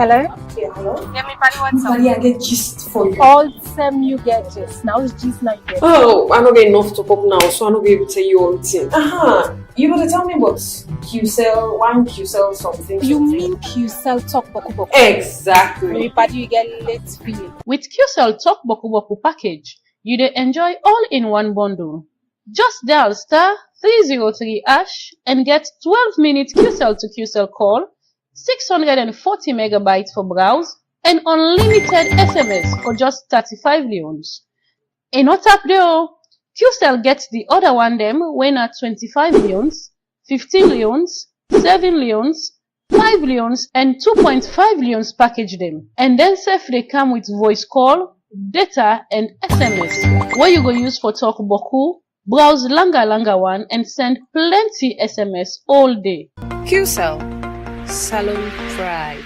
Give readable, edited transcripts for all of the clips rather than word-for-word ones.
Hello? Yeah, hello? Yeah, me party what's up? I get gist for you. All time you get gist. Now it's gist like this. Oh, I don't get enough to pop now, so I don't be able to tell you all the thing. You better tell me what QCell, one QCell something. You mean QCell talk boku boku? Exactly. Me party you get late feeling. With QCell Talk Boku Boku package, you dey enjoy all in one bundle. Just dial star 303 hash and get 12-minute QCell to QCell call, 640 megabytes for browse, and unlimited SMS for just 35 leons. E no tap there o. QCell gets the other one them when at 25 leons, 15 leons, 7 leons, 5 leons and 2.5 leons package them. And then safe they come with voice call, data and SMS. What you go use for talk boku, browse langa one and send plenty SMS all day. QCell, Salone Pride.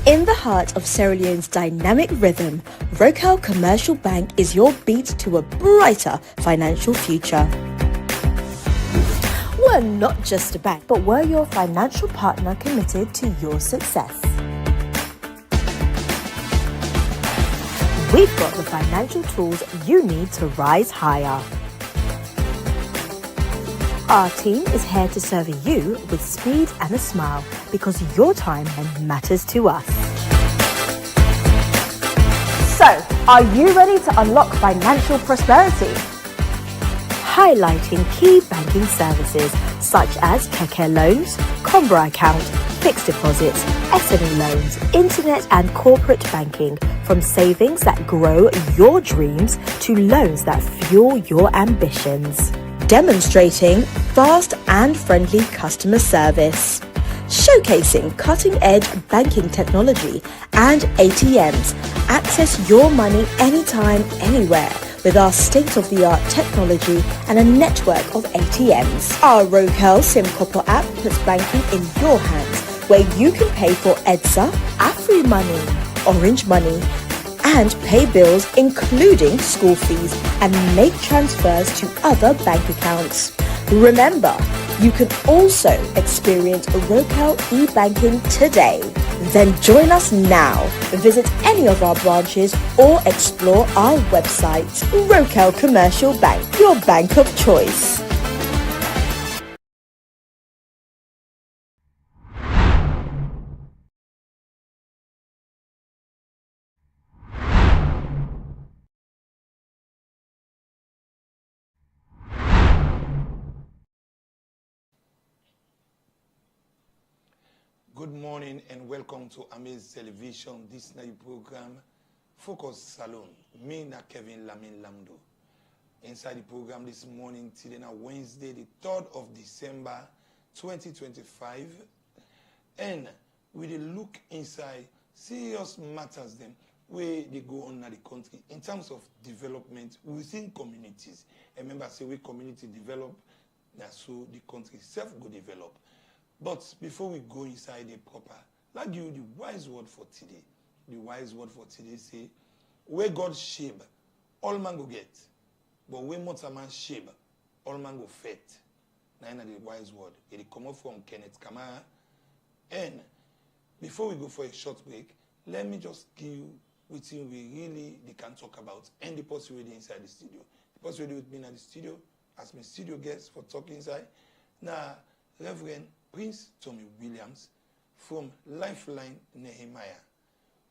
In the heart of Sierra Leone's dynamic rhythm, Rocal Commercial Bank is your beat to a brighter financial future. We're not just a bank, but we're your financial partner committed to your success. We've got the financial tools you need to rise higher. Our team is here to serve you with speed and a smile because your time matters to us. So, are you ready to unlock financial prosperity? Highlighting key banking services such as Keke loans, Combra account, fixed deposits, SME loans, internet and corporate banking, from savings that grow your dreams to loans that fuel your ambitions. Demonstrating fast and friendly customer service. Showcasing cutting-edge banking technology and ATMs. Access your money anytime, anywhere with our state-of-the-art technology and a network of ATMs. Our Rocal SimCopper app puts banking in your hands, where you can pay for EDSA, Afri Money, Orange Money, and pay bills including school fees and make transfers to other bank accounts. Remember, you can also experience Rocal e-banking today. Then join us now. Visit any of our branches or explore our website. Rocal Commercial Bank, your bank of choice. Good morning and welcome to AMAZE Television. This night program, Focus Salone. Me na Kevin Lamin Lamdo. Inside the program this morning, today na Wednesday, the 3rd of December, 2025. And we dey look inside serious matters them where they go on in the country in terms of development within communities. And remember, say we community develop, that's so the country self go develop. But before we go inside the proper, let's give you the wise word for today. The wise word for today say, where God shape, all man go get. But where mortal man shape, all man go fet. Now the wise word. It come up from Kenneth Kamara. And before we go for a short break, let me just give you what we really can talk about and the possibility inside the studio. The possibility with me in the studio, as my studio guest for talking inside. Now, Reverend Prince Tommy Williams from Lifeline Nehemiah.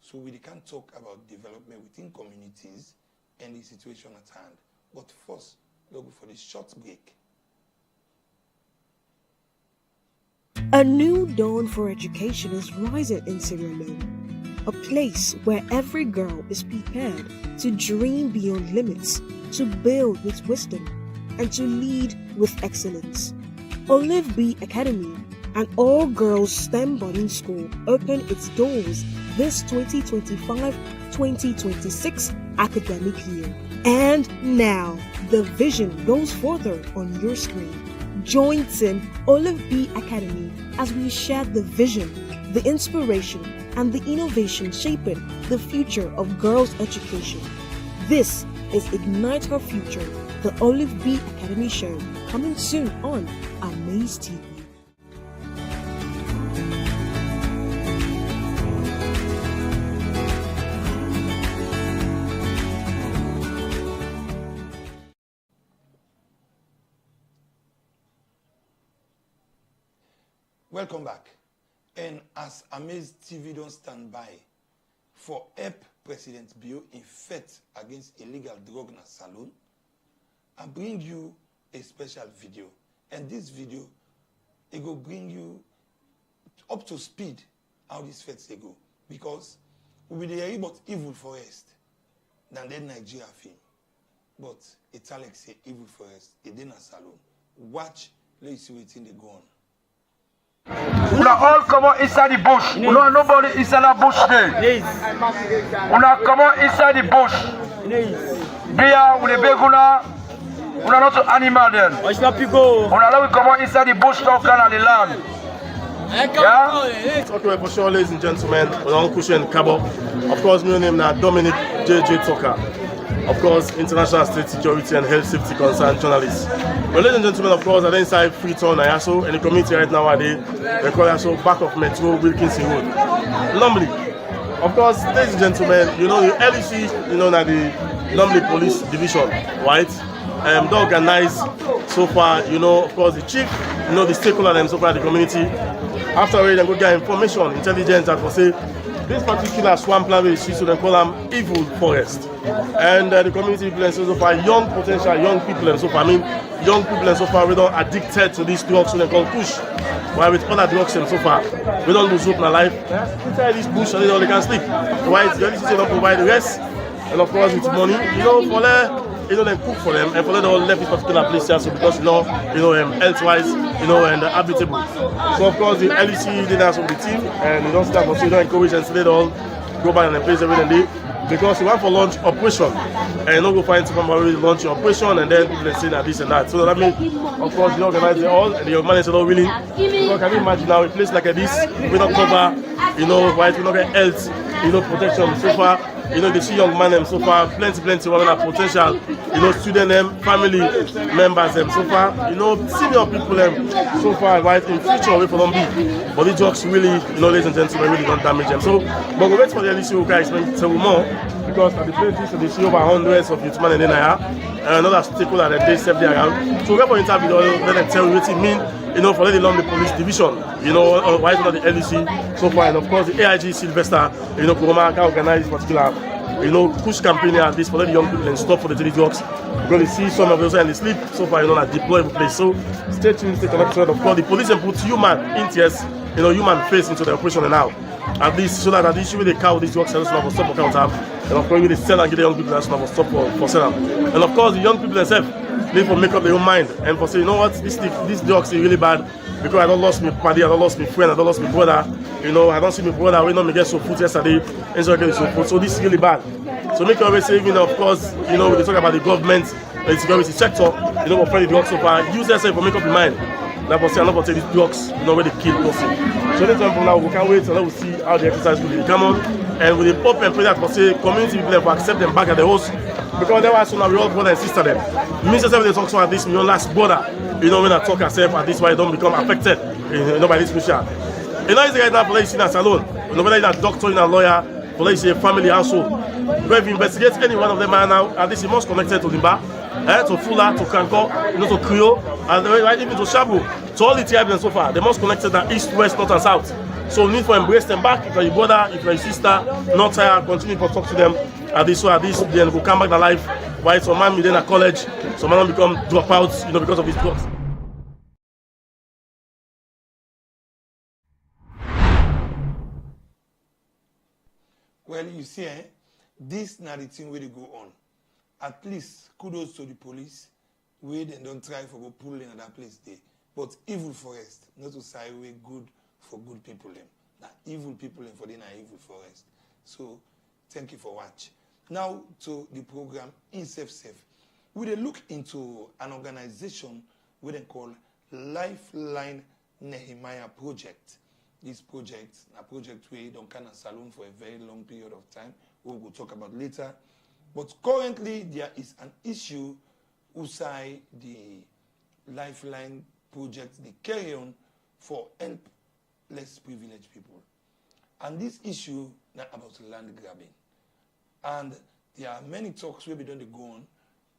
So we can talk about development within communities and the situation at hand. But first, let's go for the short break. A new dawn for education is rising in Sierra Leone, a place where every girl is prepared to dream beyond limits, to build with wisdom, and to lead with excellence. Olive B Academy, an all-girls STEM boarding school, opened its doors this 2025-2026 academic year. And now, the vision goes further on your screen. Join Team Olive B Academy as we share the vision, the inspiration, and the innovation shaping the future of girls' education. This is Ignite Her Future, The Olive Bee Academy Show, coming soon on AMAZE TV. Welcome back. And as AMAZE TV don't stand by for help President Bio in fight against illegal drug in Salone, I bring you a special video. And this video, it will bring you up to speed how these fights they go. Because we will hear about evil forest than that Nigeria film. But it's Alex say evil forest, it didn't Salone. Watch, let's see what's in the go on. Una all come out inside the bush. Una nobody inside the bush there. Una come out inside the bush. Beer with the beguna. Una not animal then. Una let we come out inside the bush talk and the land. Yeah? Okay, for sure, ladies and gentlemen, we're on Cushion Cabo. Of course, my name is Dominic JJ Tucker. Of course, international state security and health safety concerned journalist. Well, ladies and gentlemen, of course, I'm inside Freetown, Ayaso, and the community right now, they call Ayaso back of Metro Wilkinson Road. Normally, of course, ladies and gentlemen, you know, the LEC, you know, that the Normally Police Division, right? They organize so far, you know, of course, the chief, you know, the stakeholder, and so far the community. After we then go get information, intelligence, that will say, this particular swampland we see, so they call them evil forest. And the community people and so far, young potential, young people and so far, I mean, young people and so far, we don't addicted to these drugs, so they call push. While with other drugs and so far, we don't lose hope in our life. Inside this bush, so they can't sleep. Right? The LEC don't provide the rest, and of course with money, you know, for them, you know, they cook for them, and for them they all left this particular place here, so because you know, health-wise, you know, and habitable. So of course the LEC did ask of the team, and you don't start for so don't encourage and so they all go back and place every day. Because we want for launch operation, and you don't go find someone already launch your operation, and then people say that this and that. So that means, of course, you organize it all, and the managers are not willing. So can you imagine now a place like this, we don't cover, you know, right, we don't get health, you know, protection so far. You know, they see young men so far, plenty women have potential, you know, student family members so far, you know, senior people so far, right, in future we for them be. But the drugs really, you know, ladies and gentlemen, really don't damage them. So, but we wait for the LEC guys to explain more, because at the place they see over hundreds of youth men in there, and another stakeholder that they serve there around. So we have an interview, let them tell you what it means, you know, for the London Police Division, you know, why not the LEC so far, and of course the AIG Sylvester, you know, Kuroma can organize this particular, you know, push campaign at this for the young people and stop for the daily drugs. We're going to see some of those and they sleep so far, you know, like deployable place. So stay tuned, stay connected. Of course, the police and put human interest, you know, human face into the operation now. At least so that at least they cow these drugs and so stop for count time. And of course, we sell and get the young people and so stop for sell. And of course, the young people themselves, they for make up their own mind and for say, you know what, this drugs is really bad because I don't lost my party, I don't lost my friend, I don't lost my brother, you know, I don't see my brother, we don't get so food yesterday, and so get so food. So this is really bad. So make always say, you know, of course, you know, they talk about the government, the security sector, you know, for the drugs so far, use yourself for make up your mind. Like I say, I'm not going to take these drugs, you know, where they kill person. So this time from now, we can't wait until we see how the exercise will come on. And with the hope and pray that for say community people will accept them back at the host. Because they were so now we all brother and sister them. Means yourself they talk so at this million last brother. You know, when I talk ourselves at this why don't become affected, you know, by this mission. You know, it's right now police in a salon. You know, whether it's a doctor, in a lawyer, police in a family household. But if you investigate any one of them right now, at least he must connected to Limba, to Fula, to Kanko, you know, to Creole, and right, even to Shabu. So all the tribes so far, they must connected to east, west, north, and south. So we need to embrace them back. If you're your brother, if you're your sister, not tired, continue to talk to them. At this, then go come back to life. Why some man within a college, some man become dropouts, you know, because of his drugs. Well, you see, this narrative where they go on. At least kudos to the police, where they don't try for go pull in that place there. But evil forest, not to say way good for good people them. Now evil people them for the evil forest. So thank you for watching. Now to the program in safe. We will look into an organization we then call Lifeline Nehemiah Project. This project, a project where you don't kind of Salone for a very long period of time. We will talk about later. But currently there is an issue usai the Lifeline project, they carry on for help less privileged people. And this issue now about land grabbing. And there are many talks where we don't go on,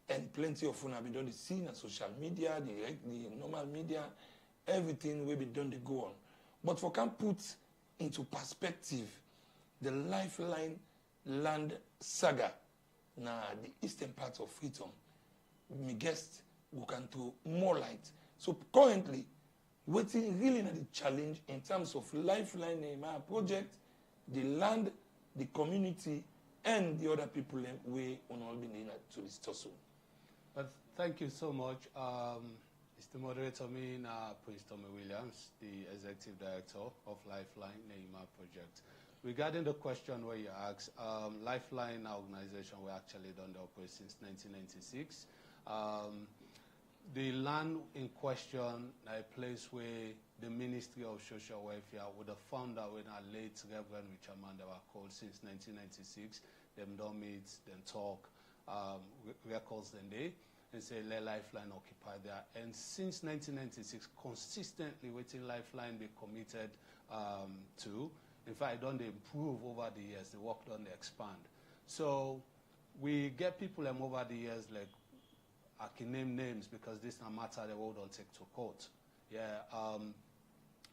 and plenty of fun have been done seen on social media, the normal media, everything where we don't go on. But for can put into perspective the Lifeline land saga, now the eastern part of Freetown, my guest who can throw more light. So currently, waiting really at the challenge in terms of Lifeline project, the land, the community, and the other people we will all be needed to discuss. But thank you so much, Mr. Moderator, Prince Tommy Williams, the Executive Director of Lifeline Neymar Project. Regarding the question where you asked, Lifeline organization, we actually done the operation since 1996. The land in question, a place where the Ministry of Social Welfare would have found out when our late Reverend Richard Mandela were called since 1996. Them don't meet, them talk, records then they, and say let Lifeline occupy there. And since 1996, consistently waiting Lifeline be committed to. In fact, don't they improve over the years, the work done they expand. So we get people over the years, like I can name names because this no matter the world don't take to court. Yeah,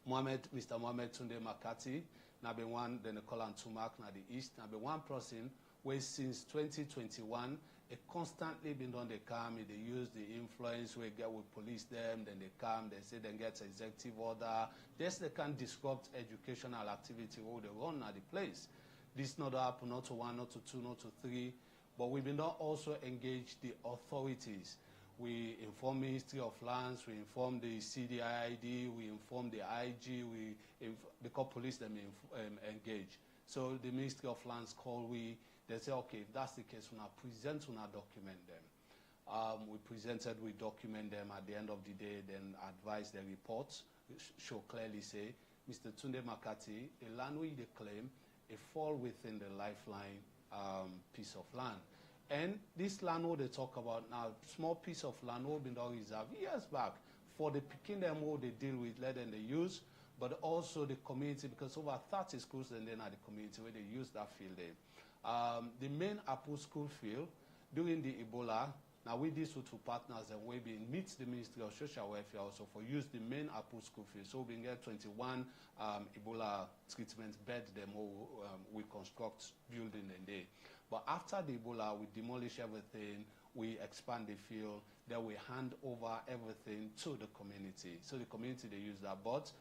Mr. Mohamed Tunde Makati, now be one, then they call him Tumak, now the East, now be one person where since 2021, it constantly been on the come, they use the influence, we get with police them, then they come, they say they get executive order. This they can disrupt educational activity where they run at the place. This not happen, not to one, not to two, not to three, but we've been also engage the authorities. We inform Ministry of Lands, we inform the CDID, we inform the IG, because police them engage. So the Ministry of Lands call they say, okay, if that's the case, we now present, we now document them. We presented, we document them at the end of the day, then advise the reports, show clearly say, Mr. Tunde Makati, the land we claim, it fall within the Lifeline piece of land. And this land what they talk about now, small piece of land what been done reserved years back for the picking them what they deal with, let them they use, but also the community, because over 30 schools and then at the community where they use that field there. The main Apple school field during the Ebola, now we these two partners and we been meet the Ministry of Social Welfare also for use the main Apple school field. So we get 21 Ebola treatment bed demo we construct building in there. But after the Ebola, we demolish everything, we expand the field, then we hand over everything to the community. So the community they use that, but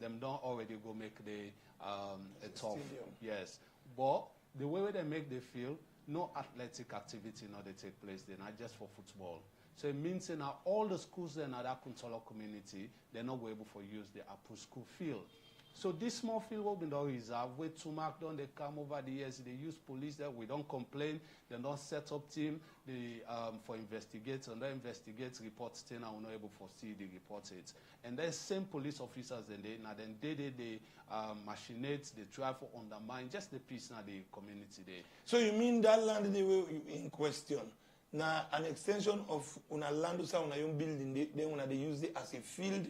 them don't already go make the a tough. Yes, but the way they make the field, no athletic activity now they take place there, not just for football. So it means that now all the schools in that Kuntolo community, they're not able to use the Apple school field. So this small field will be no reserve, where to mark down, they come over the years, they use police there, we don't complain, they don't set up team for investigate, and they investigate, report thing, and we're not able to see the report it. And then same police officers, then they machinate, they try to undermine just the peace in the community there. So you mean that land they were in question? Now an extension of una land usa una young building, they use it as a field,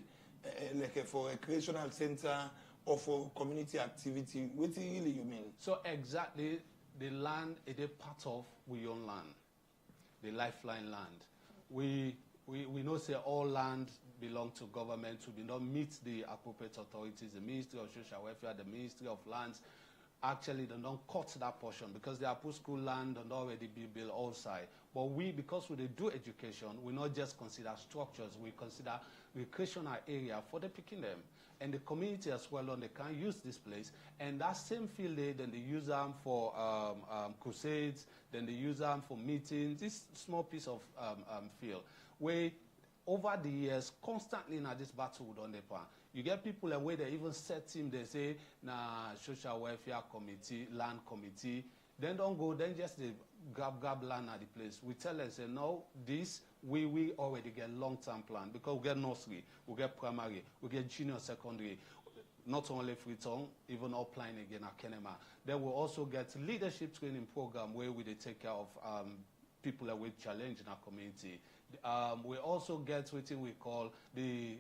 like for a recreational center, or for community activity. What really you mean? So exactly, the land is a part of we own land, the Lifeline land. We know say all land belong to government. We do not meet the appropriate authorities, the Ministry of Social Welfare, the Ministry of Lands. Actually, they don't cut that portion because the Apple school land and already be built outside. But we, because we do education, we not just consider structures, we consider recreational area for the picking them. And the community as well, they can use this place. And that same field day, then they use them for crusades, then they use them for meetings, this small piece of field. Where over the years, constantly in this battle with on the pan, you get people where they even set team, they say, nah, social welfare committee, land committee, then don't go, then just they grab land at the place. We tell them, say, no, this, we already get long-term plan, because we get nursery, we get primary, we get junior secondary, not only Freetown, even applying again at Kenema. Then we'll also get leadership training program where we take care of people with challenge in our community. We also get what we call the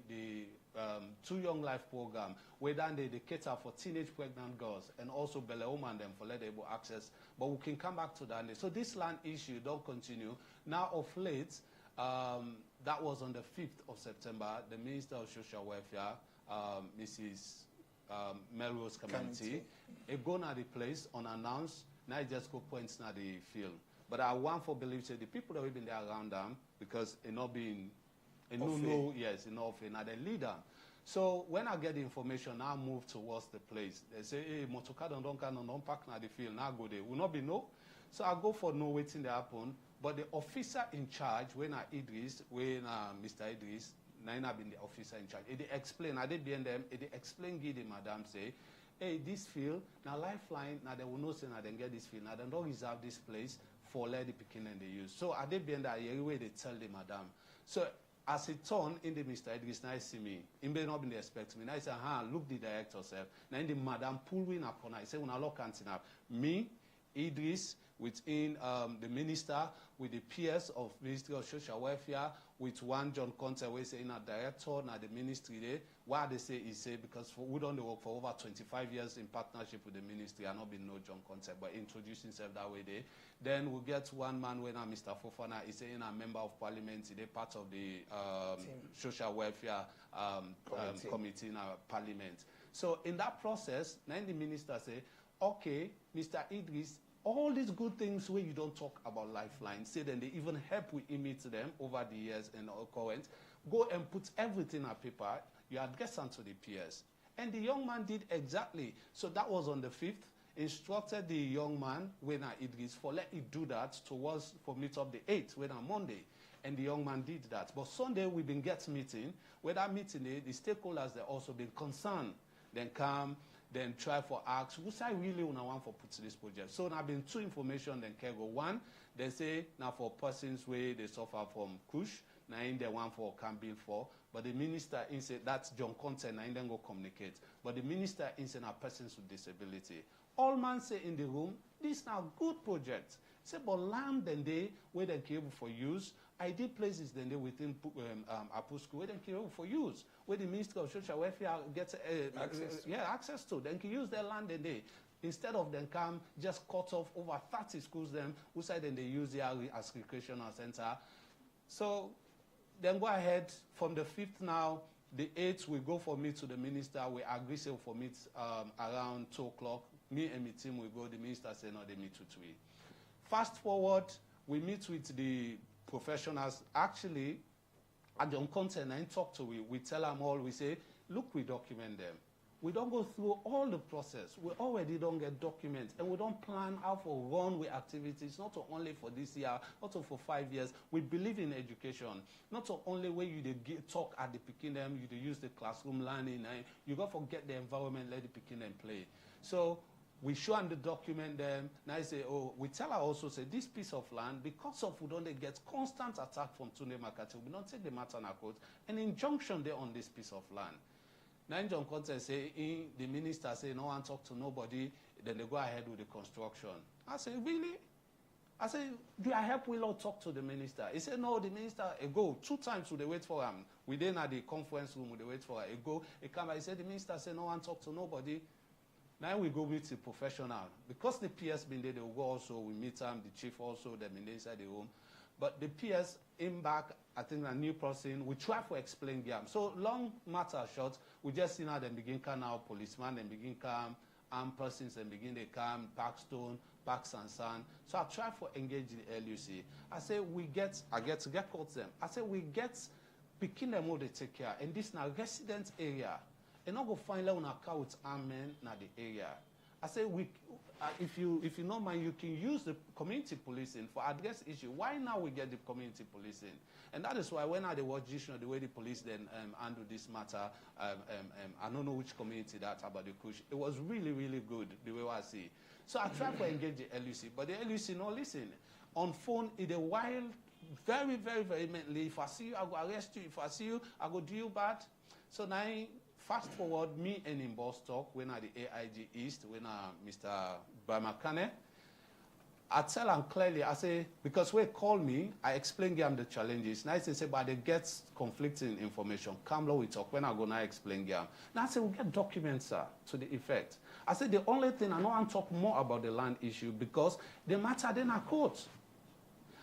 Two Young Life program, where then they cater for teenage pregnant girls and also belly women them for let able access. But we can come back to that. So this land issue don't continue. Now of late, that was on the 5th of September, the Minister of Social Welfare, Mrs. Melrose Community, it go na the place unannounced, now it just go points na the field. But I want for believe say the people that have been there around them, because it not being yes, enough, and they lead them. So when I get the information, I move towards the place. They say, hey, motoka don't pack na the field, now go there. Will not be no. So I go for no waiting to happen. But the officer in charge, when Idris, Mr. Idris, Naina been the officer in charge. They explain, I did behind them, they explain, give the madam say, hey, this field, now lifeline, now they will know say now they get this field, now they don't reserve this place for lady picking and they use. So I did behind that way they tell the madam. So as it turned in the Mr. Idris, now see me. He may not be expect me. Now I say, look the director self. Now the madam pull in upon I say, when I look canteen up, me, Idris, within the minister, with the peers of Ministry of Social Welfare, with one John Conte, we say in a director, now the ministry there. Why they say is say because we don't work for over 25 years in partnership with the ministry, and not been no John Conte, but introduce himself that way there. Then we get one man when Mr. Fofana is saying a member of parliament, they part of the social welfare committee in our parliament. So in that process, then the minister say, okay, Mr. Idris, all these good things where you don't talk about Lifeline, say then they even help we imit them over the years and all current, go and put everything on paper, you address them to the peers. And the young man did exactly. So that was on the 5th, instructed the young man, when Idris, for let it do that towards, for meet up the 8th, when on Monday. And the young man did that. But Sunday, we've been meeting, where that meeting, the stakeholders, they also been concerned, then come, then try for ask, who's I really want for put this project? So now been two information, then can go. One, they say now for persons where they suffer from kush, now in the one for can bill for, but the minister in say that's John Conte, now in then go communicate. But the minister in say now persons with disability. All man say in the room, this now good project. Say but land then they where they able for use. I did places then they within Apple School where they able for use. Where the Ministry of Social Welfare gets access to. Then can use their land and they instead of them come just cut off over 30 schools them who side then they use their as recreational center. So then go ahead from the 5th now, the 8th we go for meet to the minister. We agree say for meet around 2 o'clock. Me and my team will go. The minister say no, they meet to 3. Fast forward, we meet with the professionals. Actually, at John Content and talk to we tell them all, we say, look, we document them. We don't go through all the process. We already don't get documents, and we don't plan how for run with activities, not only for this year, not for 5 years. We believe in education, not only where you talk at the picking them, you use the classroom learning, and you got to forget the environment, let the picking them play. So we show them the document them. Now I say, oh, we tell her also, say, this piece of land, because of we don't get constant attack from Tunde Makati, we don't take the matter in court, an injunction there on this piece of land. Now John Conte say, the minister say, no one talk to nobody, then they go ahead with the construction. I say, really? I say, do I help Willow talk to the minister? He said, no, the minister, go 2 times we they wait for him. We then at the conference room, we they wait for him. He come back, he said, the minister said, no one talk to nobody. Now we go meet the professional. Because the PS been there, they will go also, we meet them, the chief also, them in inside the room. But the PS in back, I think a new person, we try to explain them. So long matter short, we just see now them begin come out policeman, then begin come armed persons, and begin they come, pack stone, pack sand. So I try to engage the LUC. I say I get to get caught them. I say we get picking them all they take care. And this now resident area. And not go find out on a car with amen na the area. I say if you don't mind, you can use the community policing for address issue. Why now we get the community policing? And that is why when I watch the way the police then handle this matter, I don't know which community that about the push. It was really, really good the way I see. So I try to engage the LUC, but the LUC no listen. On phone, in a while, very, very, very mentally, if I see you, I go arrest you. If I see you, I go do you bad. So now, fast forward, me and him boss talk when at the AIG East, when Mr. Bamakane. I tell them clearly, I say, because when they call me, I explain them the challenges. Now I say, but they get conflicting information. Come, we talk. When I go now, explain them. Now I say, we get documents, sir, to the effect. I said, the only thing, I know I'm talking more about the land issue because the matter then are court.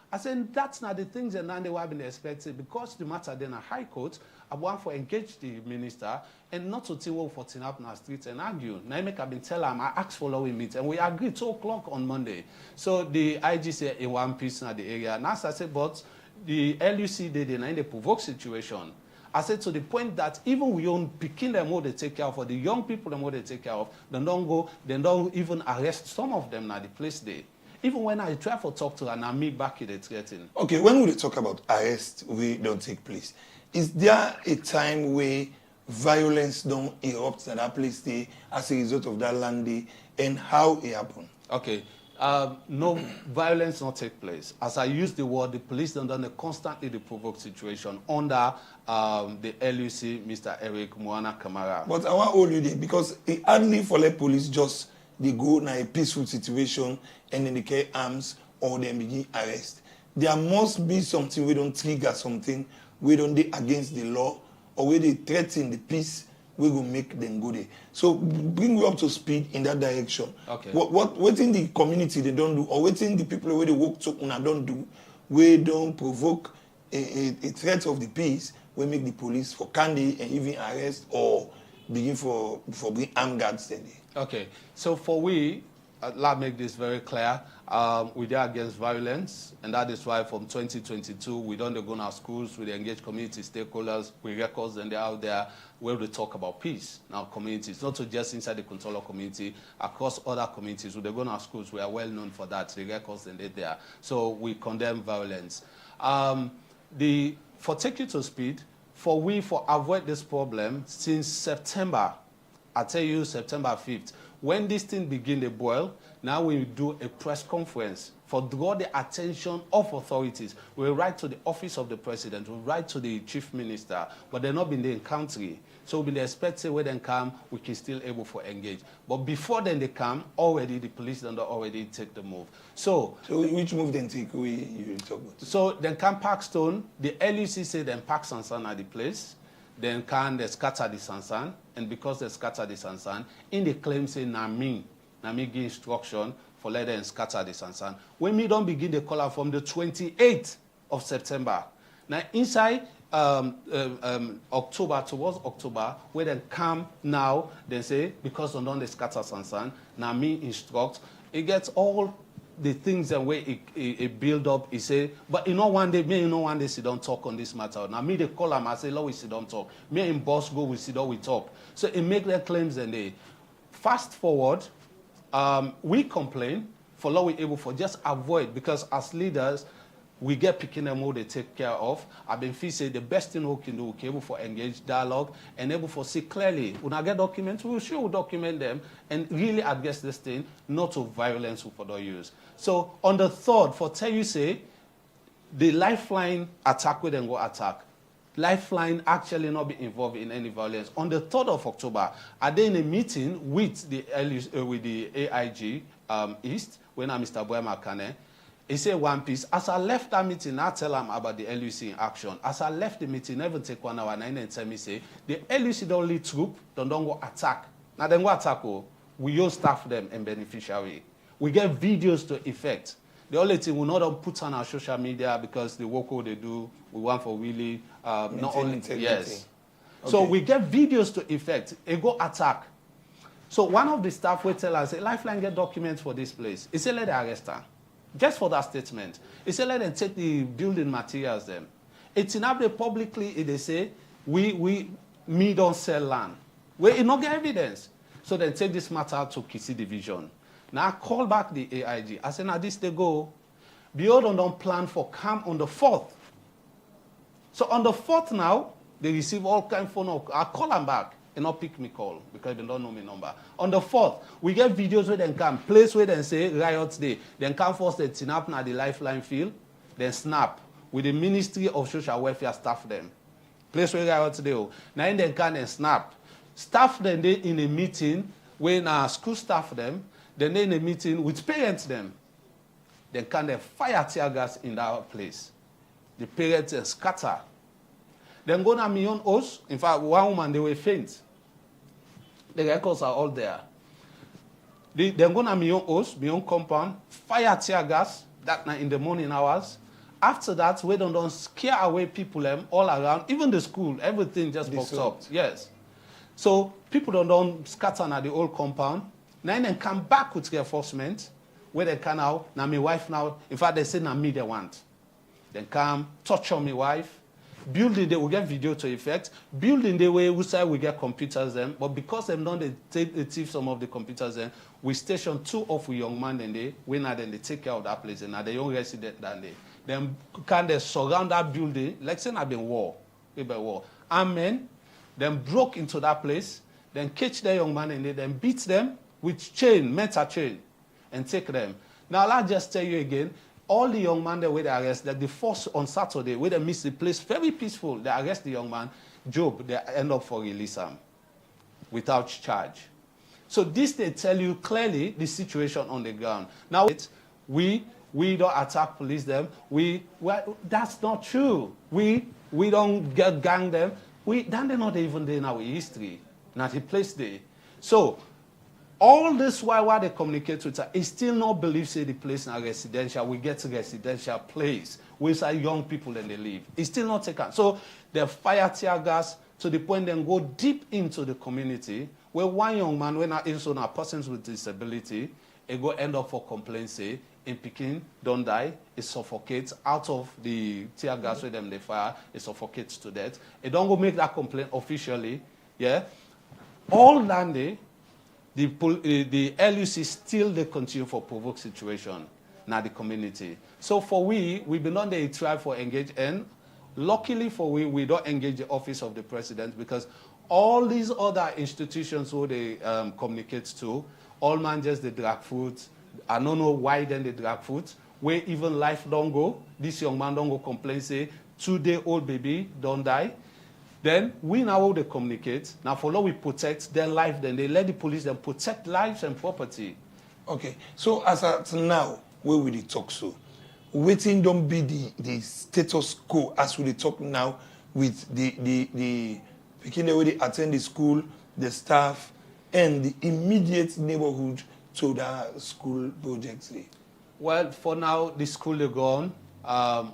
I said, that's not the things that now they were being expected because the matter then a high court. I want to engage the minister and not to tell for tin up in the streets and argue. Now I make have been tell him I asked for we meet and we agreed 2 o'clock on Monday. So the IG said in one piece in the area. And as I said, but the LUC did in the provoke situation. I said to the point that even we don't picking them what they take care of, for the young people them what they take care of, they don't even arrest some of them at the place there. Even when I try to talk to her, and I meet back in the threatening. Okay, when we talk about arrest, we don't take place. Is there a time where violence don't erupt at that place there as a result of that land there, and how it happened? Okay. No violence not take place. As I use the word, the police don't done a constantly the provoked situation under the LUC, Mr. Eric Muana Kamara. But I want to hold you there because it hardly for the police just they go in a peaceful situation and then they carry arms or they begin arrest. There must be something we don't trigger something we don't do against the law or where they threaten the peace. We will make them go there. So bring you up to speed in that direction. Okay. What in the community they don't do, or what in the people where they work to don't do, we don't provoke a threat of the peace, we make the police for candy and even arrest or begin for bring armed guards then. Okay. So for we, let's make this very clear. We are against violence, and that is why from 2022 we don't go to our schools, we engage community stakeholders, we records them they're out there where we talk about peace in our communities, not just inside the controller community, across other communities. We go to our schools, we are well known for that, the records and they're there. So we condemn violence. For take you to speed, for avoid this problem since September, I tell you September 5th, when this thing begin to boil, now we do a press conference for draw the attention of authorities. We write to the office of the president, we write to the chief minister, but they're not been there in country. So we expect when they come, we can still able to engage. But before then they come, already the police don't already take the move. So which move then take away you talk about? So then come Parkstone, the LUC say then Park Sansan at the place. Then they scatter the Sansan, and because they scatter the Sansan, in the claim say Nami give instruction for let them scatter the Sansan. When we don't begin the call from the 28th of September. Now inside October, towards October, where they come now, they say, because on don't they scatter Sansan, Nami instruct, it gets all the things and where it build up, he say, but one day sit down talk on this matter. Now me they call him, I say, we sit down talk. Me and boss go, we sit down, we talk. So it make their claims and they fast forward, we complain for law we able for just avoid, because as leaders, we get picking them who they take care of. I've been say the best thing we can do, we able for engage dialogue and able for see clearly. When I get documents, we'll sure we'll document them and really address this thing, not to violence for the use. So on the 3rd, for tell you say, the Lifeline attack with them go attack. Lifeline actually not be involved in any violence. On the 3rd of October, are they in a meeting with the AIG East, when I'm Mr. Boema Kane, he said one piece. As I left that meeting, I tell him about the LUC in action. As I left the meeting, never take 1 hour, 9 and tell me, say, the LUC don't lead troop, don't go attack. Now then go attack, we use staff them and beneficiary. We get videos to effect. The only thing we not put on our social media because the work they do, we want for really, not only, integrity. Yes. Okay. So we get videos to effect, a go attack. So one of the staff will tell us, Lifeline get documents for this place. He said, let the arrest her. Just for that statement. He said, let them take the building materials then. It's in Abre publicly, they say, me don't sell land. We not get evidence. So then take this matter to Kisi Division. Now I call back the AIG. I said, now this they go. Beyond don't plan for come on the 4th. So on the 4th now, they receive all kind of phone. I call them back. And not pick me call because they don't know my number. On the 4th, we get videos where they come, place where they say riots day. Then come first they snap at the Lifeline field, then snap with the Ministry of Social Welfare staff them. Place where riots day. Now then come and snap. Staff them they in a meeting when school staff them, then they in a meeting with parents them. Then kind of fire tear gas in that place. The parents scatter. Then go to my own house. In fact, one woman, they were faint. The records are all there. Then go to my own house, my own compound, fire tear gas that night in the morning hours. After that, we don't scare away people all around, even the school, everything just boxed up. Yes. So people don't scatter at the old compound. Then they come back with reinforcement, where they can now, my wife now, in fact, they say now me they want. Then come, torture my wife. Building, they will get video to effect. Building the way we say we get computers but because them don't they thief some of the computers we station 2 of we young man they take care of that place and the young resident that day. Then can they surround that building, like saying I've been war. Amen. Then broke into that place, then catch the young man and they then beat them with metal chain, and take them. Now I'll just tell you again, all the young man that they arrest, that the force on Saturday, where they miss the place, very peaceful, they arrest the young man, Job, they end up for release him without charge. So this they tell you clearly the situation on the ground. Now we don't attack police them. That's not true. We don't gang them. They're not even there in our history. Not a place there. So all this while they communicate with her, it still not believe say the place in a residential, we get to residential place with our young people and they live. It's still not taken. So they fire tear gas to the point then go deep into the community where one young man, when also persons with disability, it go end up for complaint say, in Peking, don't die, it suffocates out of the tear gas with them they fire, it suffocates to death. It don't go make that complaint officially, yeah. All that day, the LUC still they continue for provoke situation now the community. So for we've been on the try for engage and luckily for we don't engage the office of the president because all these other institutions who they communicate to, all man just the drag foot. I don't know why then they drag foot. Where even life don't go. This young man don't go complain say 2-day-old baby don't die. Then we now they communicate. Now for law we protect their life, then they let the police then protect lives and property. Okay. So as at now, where will they talk so? Waiting don't be the status quo as we talk now with the picking the way they attend the school, the staff, and the immediate neighborhood to the school projects. Well, for now the school is gone.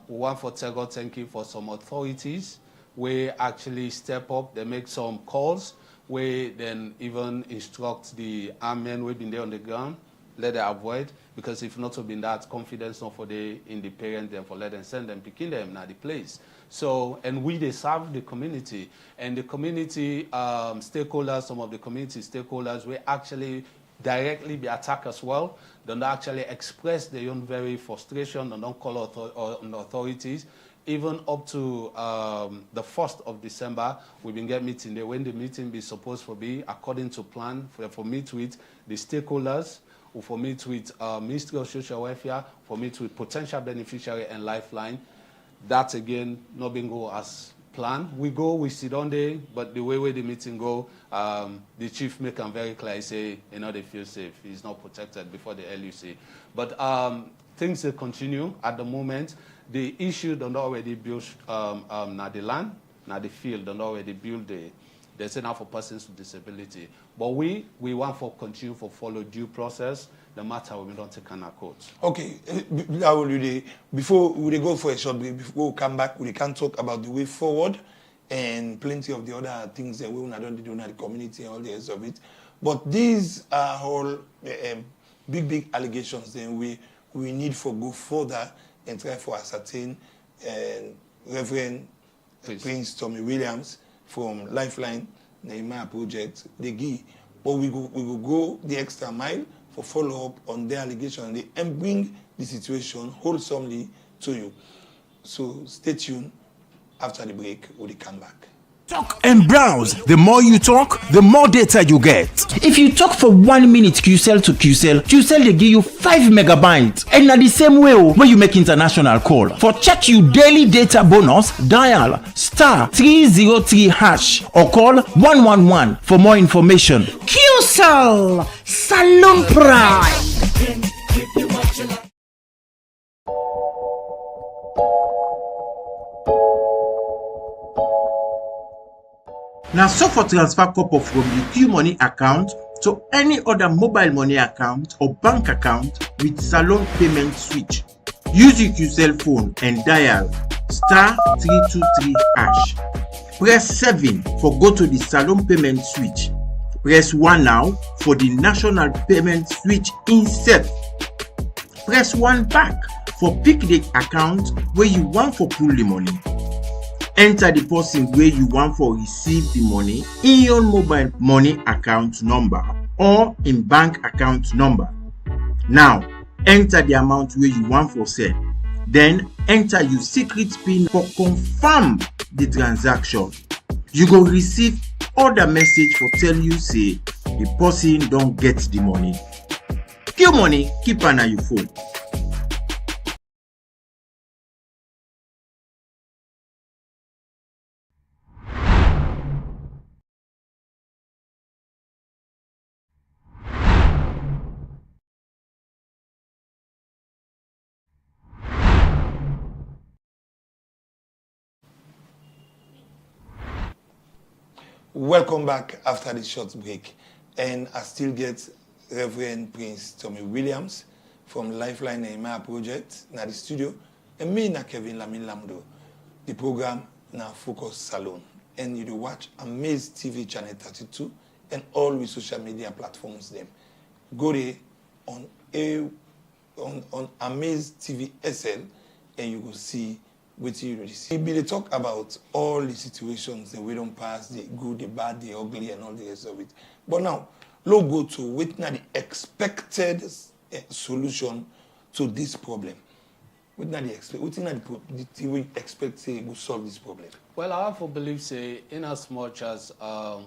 We want for tell God thank you for some authorities. We actually step up, they make some calls, we then even instruct the armed men who've been there on the ground, let them avoid, because if not to be that confidence not for the parents, then for let them send them, picking them now the place. So, and they serve the community, and the community stakeholders, some of the community stakeholders, will actually directly be attacked as well. They don't actually express their own very frustration, they don't call on authorities. Even up to the 1st of December, we've been getting meeting there. When the meeting be supposed to be, according to plan, for meet with the stakeholders, or for meet with Ministry of Social Welfare, for meet with potential beneficiary and Lifeline. That again, not being go as planned. We sit on there, but the way the meeting go, the chief make them very clear, say, they feel safe. He's not protected before the LUC. But things will continue at the moment. The issue don't already build now the land, now the field don't already build the center for persons with disability. But we want for continue for follow due process, the matter we don't take on our court. Okay, before we go for a short break, before we come back, we can talk about the way forward and plenty of the other things that we don't do in the community and all the rest of it. But these are all big allegations. Then we need for go further and try for ascertain Reverend Prince Tommy Williams from Lifeline, Neymar Project, the GI. But we will go the extra mile for follow-up on their allegation and bring the situation wholesomely to you. So stay tuned. After the break, we'll come back. Talk and browse. The more you talk, the more data you get. If you talk for 1 minute QCell to QCell they give you 5 megabytes. And na the same way when you make international call. For check you daily data bonus, dial *303# or call 111 for more information. QCell Salone Pride. for transfer copper from the Q Money account to any other mobile money account or bank account with Salone payment switch. Use your QCell phone and dial *323#. Press 7 for go to the Salone payment switch. Press 1 now for the national payment switch insert. Press 1 back for pick the account where you want for pull the money. Enter the person where you want for receive the money in your mobile money account number or in bank account number. Now, enter the amount where you want for send. Then enter your secret PIN for confirm the transaction. You go receive other message for tell you say the person don't get the money. Q Money, keep an eye on your phone. Welcome back after the short break. And I still get Reverend Prince Tommy Williams from Lifeline AMAZE Project in the studio. And me, Kevin Lamin Lamdo. The program now Focus Salone. And you do watch AMAZE TV channel 32 and all the social media platforms them. Go there on AMAZE TV SL and you will see what you really see. We talk about all the situations that we don't pass, the good, the bad, the ugly, and all the rest of it. But now, let's go to what now the expected solution to this problem. What now the we expect to solve this problem? Well, I have to believe, say, in as much as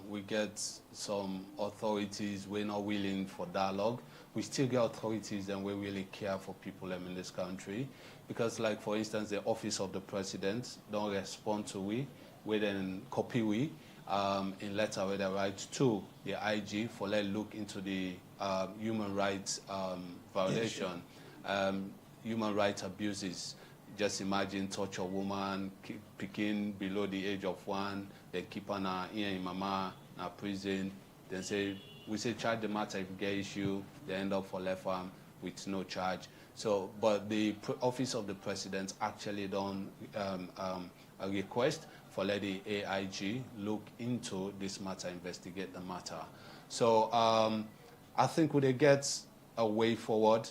we get some authorities we're not willing for dialogue, we still get authorities and we really care for people in this country. Because, like, for instance, the Office of the President don't respond to we then copy we in letter where they write to the IG for let look into the human rights violation, human rights abuses. Just imagine touch a woman, picking below the age of 1, they keep on in mama, in prison, then say, we say charge the matter if you get issue, they end up for left arm with no charge. So, but the Office of the President actually don't a request for let the AIG look into this matter, investigate the matter. So I think we get a way forward.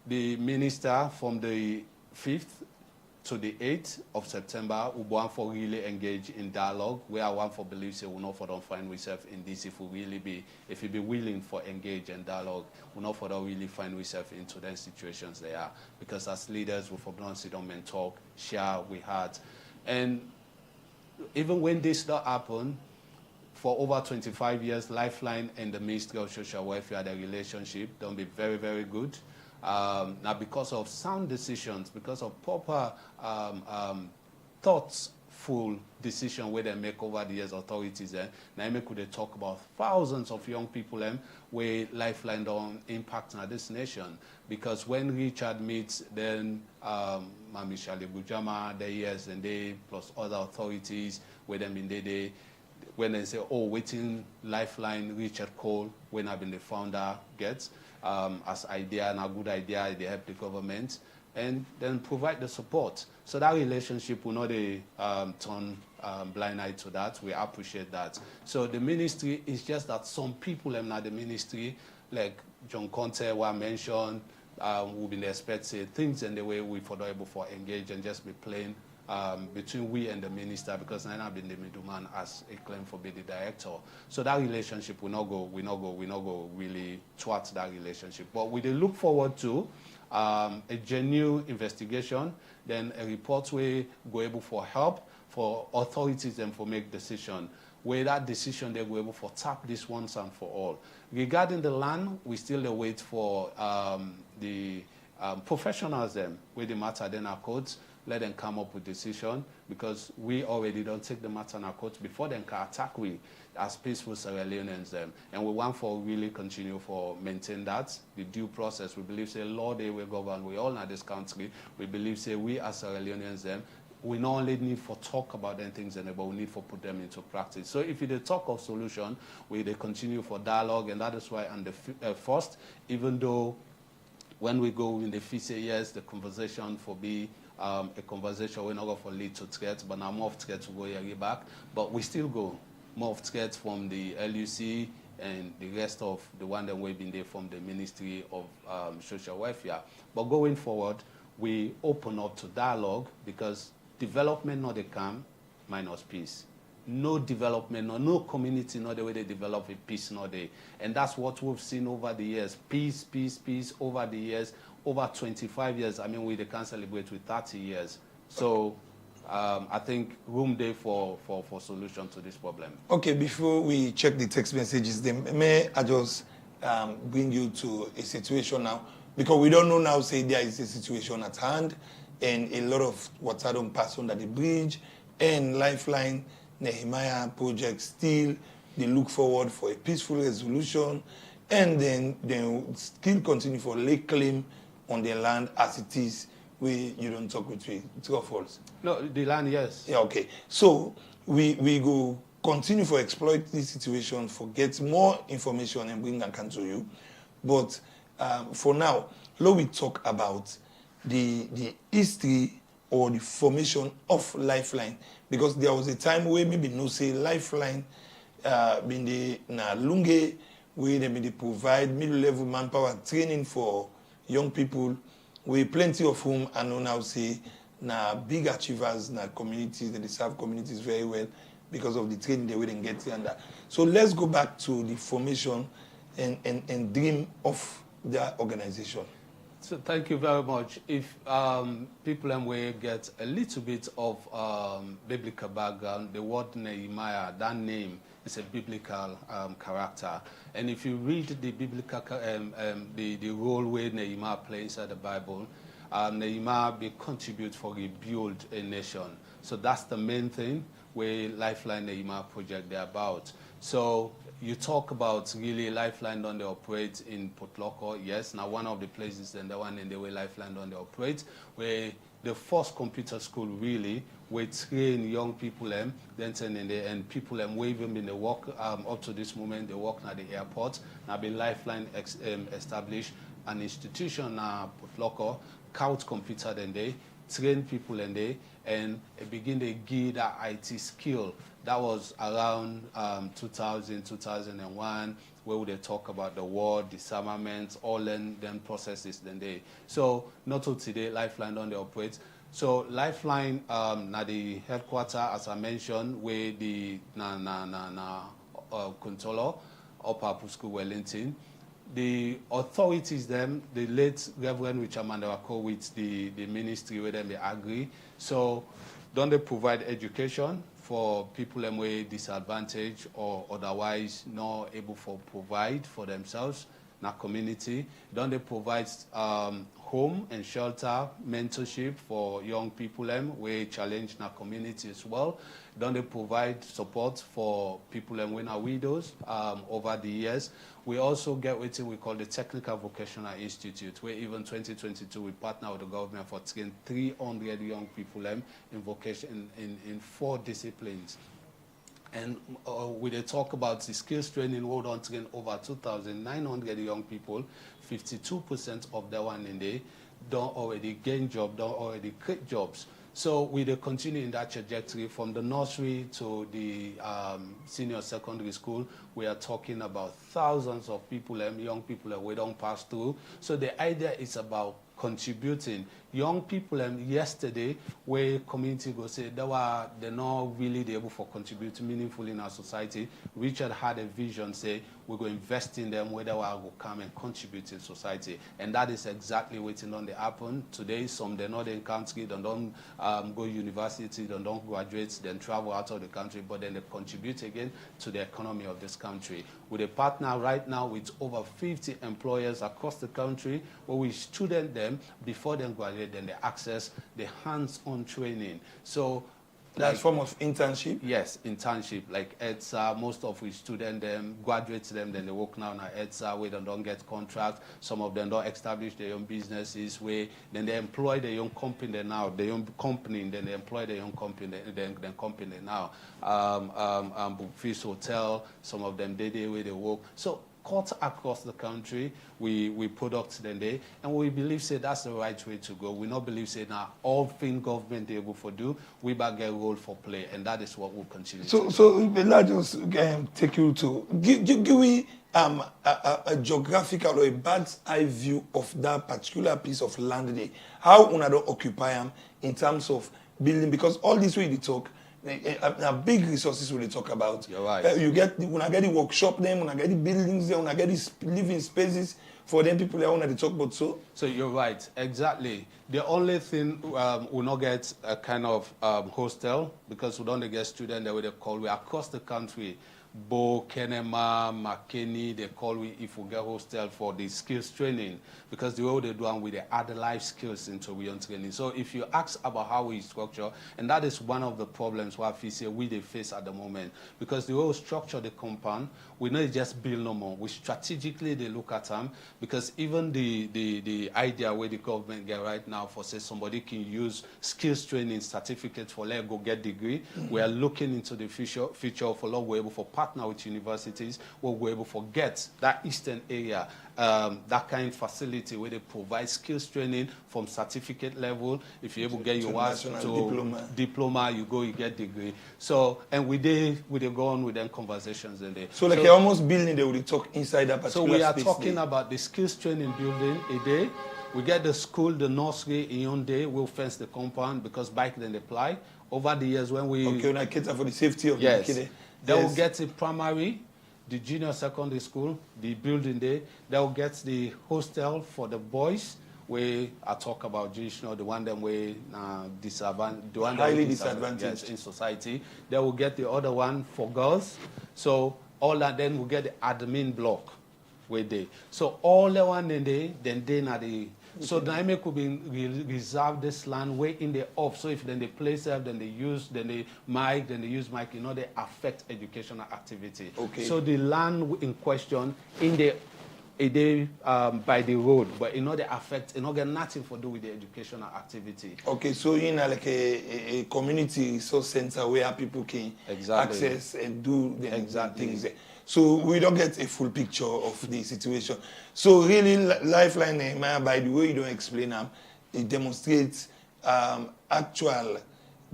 The minister from the 5th to the 8th of September, we want for really engage in dialogue. Where I want for believe say we not for don't find ourselves in this if we really be willing for engage in dialogue, we not for don't really find ourselves into those situations they are. Because as leaders we for don't sit down and talk, share we had. And even when this don't happen, for over 25 years, Lifeline and the Ministry of Social Welfare, the relationship don't be very, very good. Now, because of sound decisions, because of proper thoughtful decision where they make over the years, authorities, now I could they talk about thousands of young people where Lifeline don't impact on this nation. Because when Richard meets, then Mami Shali Bujama, the years and they plus other authorities where them in the when they say, oh, waiting Lifeline, Richard Cole, when I've been the founder gets. As idea and a good idea, they help the government and then provide the support. So that relationship will not turn blind eye to that. We appreciate that. So the ministry is just that some people in the ministry, like John Conte, who I mentioned, will be expecting things in the way we for able for engage and just be plain between we and the minister, because I have been the middleman as a claim for being the director. So that relationship will not go really towards that relationship. But we look forward to a genuine investigation, then a report where go able for help for authorities and for make decision. Where that decision they go able for tap this once and for all. Regarding the land, we still wait for the professionals them where the matter then are courts. Let them come up with decision, because we already don't take the matter in our courts before they can attack we as peaceful Sierra Leoneans them. And we want for really continue for maintain that, the due process. We believe say law they will govern we all in this country. We believe say we as Sierra Leoneans them we not only need for talk about them things, but we need for put them into practice. So if they talk of solution, they continue for dialogue, and that is why on the first, even though when we go in the fee say yes, the conversation for be a conversation, we're not going to lead to threats, but now more of threats to go here back, but we still go more of threats from the LUC and the rest of the one that we've been there from the Ministry of Social Welfare. But going forward, we open up to dialogue, because development not a come minus peace. No development, no community, not the way they develop a peace, not they. And that's what we've seen over the years. Peace, peace, peace over the years, over 25 years. I mean, we can celebrate with 30 years. So I think room there for solution to this problem. Okay, before we check the text messages, then may I just bring you to a situation now, because we don't know now, say there is a situation at hand, and a lot of water don't pass under the bridge, and Lifeline, Nehemiah project still, they look forward for a peaceful resolution, and then they still continue for lake claim on their land as it is, where you don't talk with me. True or false? No, the land, yes. Yeah, okay. So we go continue for exploit this situation, for get more information and bring that to you. But for now, let me talk about the history or the formation of Lifeline, because there was a time where maybe no say Lifeline been the na Lunge, where they been provide middle-level manpower training for young people, we plenty of whom I know now say na big achievers na communities, they serve communities very well because of the training they will get under. So let's go back to the formation and dream of their organization. So thank you very much. If people will get a little bit of biblical background, the word Nehemiah, that name is a biblical character. And if you read the biblical, the role where Nehemiah plays in the Bible, Nehemiah will contribute for rebuild a nation. So that's the main thing where Lifeline Nehemiah project they're about. So you talk about really Lifeline on the operate in Port Loko, yes. Now one of the places and the one in the way Lifeline on the operate, where the first computer school really, we train young people then and people where even in the work up to this moment they work at the airport. Now be Lifeline established an institution now Port Loko, couch computer then they train people and begin to give that IT skill. That was around 2000, 2001, where they talk about the war, disarmament, all them processes then they. So not till today, Lifeline don't they operate. So Lifeline, na the headquarters, as I mentioned, where the controller of Upper School Wellington. The authorities them, the late Reverend Richard Mandawako with the ministry where they agree. So don't they provide education for people who are disadvantaged or otherwise not able to provide for themselves in our community? Don't they provide home and shelter, mentorship for young people who challenge in our community as well? Don't they provide support for people who are widows over the years? We also get what we call the Technical Vocational Institute, where even 2022 we partner with the government for training 300 young people in vocation in 4 disciplines. And we talk about the skills training, we don't train over 2,900 young people. 52% of the one in there don't already gain jobs, don't already create jobs. So we continue in that trajectory from the nursery to the senior secondary school. We are talking about thousands of people, young people that we don't pass through. So the idea is about contributing. Young people yesterday, where community go say they're not really able for contributing meaningfully in our society. Richard had a vision, say we're going to invest in them where they will come and contribute in society. And that is exactly waiting on the happen. Today, some they're not in country, they don't go university, they don't graduate, then travel out of the country, but then they contribute again to the economy of this country. With a partner right now with over 50 employers across the country, where we student them before they graduate, then they access the hands-on training. So That's form of internship? Yes, internship. Like EDSA, most of we students, them graduates them, then they work now in EDSA, where they don't get contracts. Some of them don't establish their own businesses, where then they employ their own company now, their own company, then they employ their own company, then company now. Fish Hotel, some of them day where they work. So cut across the country, we products then there, and we believe say that's the right way to go. We not believe say now all things government they able for do, we back get role for play, and that is what we'll continue. So let's just take you to give me a geographical or a bird's eye view of that particular piece of land there. How una don't occupy them in terms of building, because all this way they talk. Big resources we talk about. You're right. You get when I get the workshop them, when I get the buildings there, when I get the living spaces for them people that want to talk about. So you're right, exactly. The only thing we not get a kind of hostel, because we don't get students that they call we across the country. Bo, Kenema, McKinney, they call we if we get hostel for the skills training, because the way they do and with the add life skills into we training. So if you ask about how we structure, and that is one of the problems what we face at the moment, because the way we structure the compound, we not just build no more. We strategically they look at them, because even the idea where the government get right now for say somebody can use skills training certificate for let go get degree. We are looking into the future for law we're able for partner with universities where we're able to get that eastern area, that kind of facility where they provide skills training from certificate level. If you're able to get your wife to diploma, you go, you get degree. So, and we go on with them conversations in there. So like you're almost building, they will talk inside that particular space. So we are talking about the skills training building a day. We get the school, the nursery in one day. We'll fence the compound because bike then apply. Over the years when we... Okay, when I cater for the safety of yes. the kid. They will get the primary, the junior secondary school, the building there. They will get the hostel for the boys, where I talk about Jewish, the one them way highly disadvantaged in society. They will get the other one for girls. So all that then will get the admin block where they. So all the one in there, then they are the. So Naime could be reserve this land way in the off. So if then they place up, then they use, then they mic, then they use mic, they affect educational activity. Okay. So the land in question in the by the road, but they affect, get nothing to do with the educational activity. Okay, so like a community resource center where people can access and do the things there. So we don't get a full picture of the situation. So really, Lifeline, by the way you don't explain them, it demonstrates actual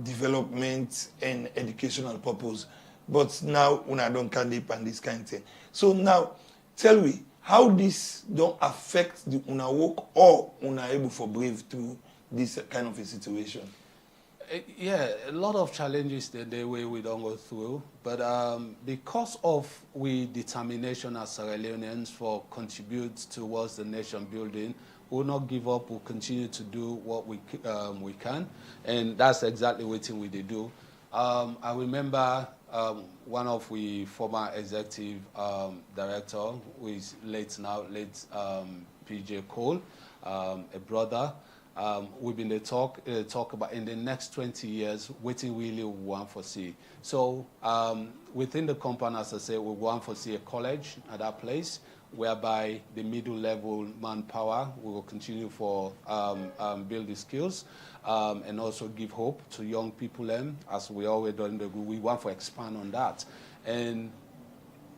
development and educational purpose. But now, una don't can dip and this kind of thing. So now, tell me, how this don't affect the una work or una able for brave through this kind of a situation? Yeah, a lot of challenges the way we don't go through, but because of we determination as Sierra Leoneans for contribute towards the nation building, we'll not give up. We'll continue to do what we can, and that's exactly what we do. I remember one of the former executive director, who is late now, PJ Cole, a brother. We've been talk about in the next 20 years, waiting really we want to see. So within the compound, as I say, we want to see a college at that place, whereby the middle level manpower we will continue for build the skills and also give hope to young people. As we always done, we want to expand on that, and